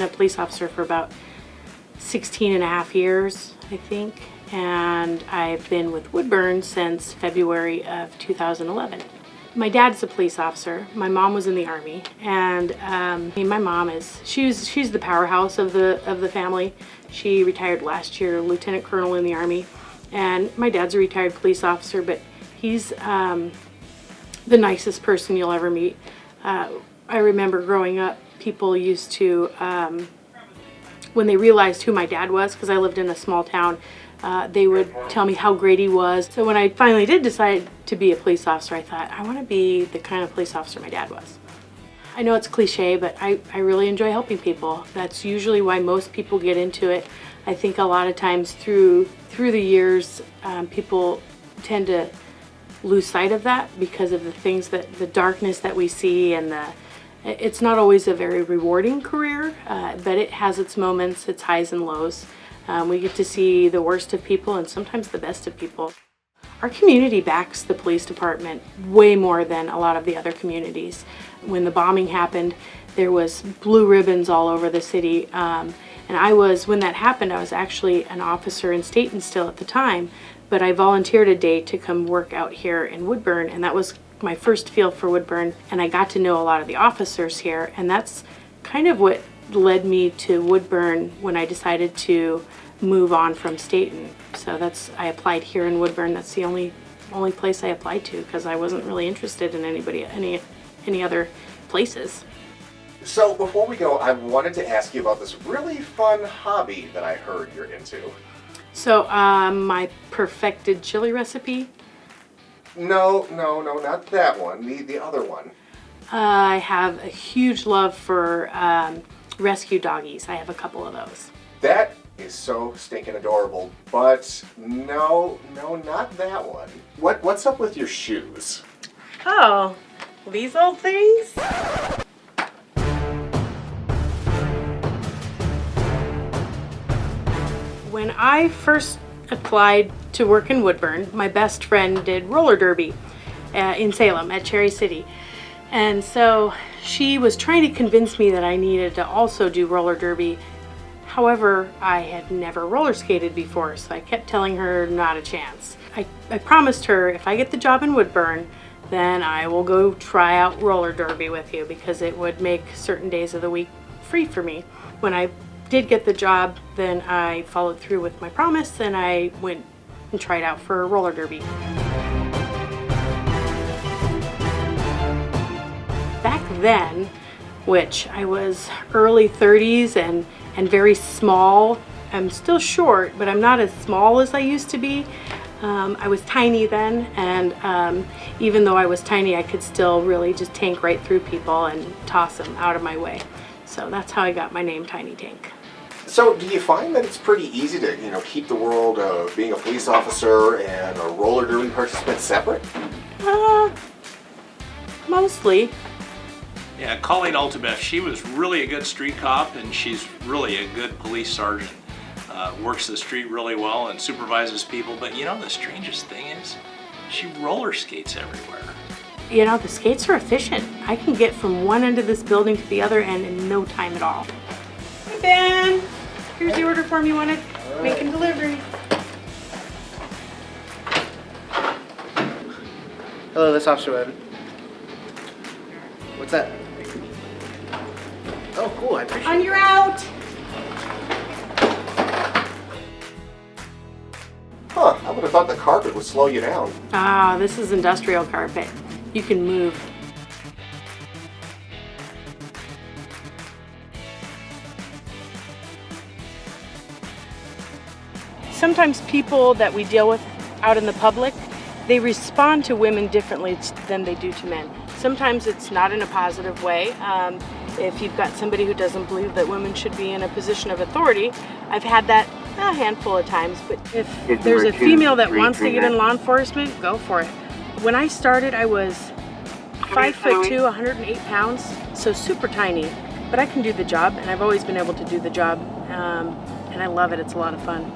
a police officer for about 16 and a half years, I think. And I've been with Woodburn since February of 2011. My dad's a police officer. My mom was in the Army, and my mom she's the powerhouse of the family. She retired last year, Lieutenant Colonel in the Army, and my dad's a retired police officer, but he's the nicest person you'll ever meet. I remember growing up, people used to, when they realized who my dad was, because I lived in a small town, they would tell me how great he was. So when I finally did decide to be a police officer, I thought, I want to be the kind of police officer my dad was. I know it's cliche, but I really enjoy helping people. That's usually why most people get into it. I think a lot of times through the years, people tend to lose sight of that because of the darkness that we see, and it's not always a very rewarding career, but it has its moments, its highs and lows. We get to see the worst of people and sometimes the best of people. Our community backs the police department way more than a lot of the other communities. When the bombing happened, there was blue ribbons all over the city. And when that happened, I was actually an officer in Staten still at the time, but I volunteered a day to come work out here in Woodburn, and that was my first feel for Woodburn, and I got to know a lot of the officers here, and that's kind of what led me to Woodburn when I decided to move on from Staten. So I applied here in Woodburn. That's the only place I applied to, because I wasn't really interested in any other places. So before we go, I wanted to ask you about this really fun hobby that I heard you're into. So my perfected chili recipe? No, not that one. The other one. I have a huge love for rescue doggies. I have a couple of those. That is so stinking adorable, but no, not that one. What's up with your shoes? Oh, these old things? When I first applied to work in Woodburn, my best friend did roller derby in Salem at Cherry City. And so she was trying to convince me that I needed to also do roller derby. However, I had never roller skated before, so I kept telling her not a chance. I promised her if I get the job in Woodburn, then I will go try out roller derby with you, because it would make certain days of the week free for me. When I did get the job, then I followed through with my promise, and I went and tried out for roller derby. Back then, which I was early 30s and very small. I'm still short, but I'm not as small as I used to be. I was tiny then, and even though I was tiny, I could still really just tank right through people and toss them out of my way. So that's how I got my name, Tiny Tank. So do you find that it's pretty easy to keep the world of being a police officer and a roller derby participant separate? Mostly. Yeah, Colleen Altabef, she was really a good street cop, and she's really a good police sergeant. Works the street really well and supervises people, but the strangest thing is she roller skates everywhere. The skates are efficient. I can get from one end of this building to the other end in no time at all. Hey Ben, here's the order form you wanted. Making delivery. Hello, this is Officer Webb. What's that? Oh, cool, I appreciate it. On your out! Huh, I would have thought the carpet would slow you down. This is industrial carpet. You can move. Sometimes people that we deal with out in the public, they respond to women differently than they do to men. Sometimes it's not in a positive way. If you've got somebody who doesn't believe that women should be in a position of authority, I've had that a handful of times, but if there's a female that wants to get in law enforcement, go for it. When I started, I was 5'2", 108 pounds, so super tiny, but I can do the job, and I've always been able to do the job, and I love it. It's a lot of fun.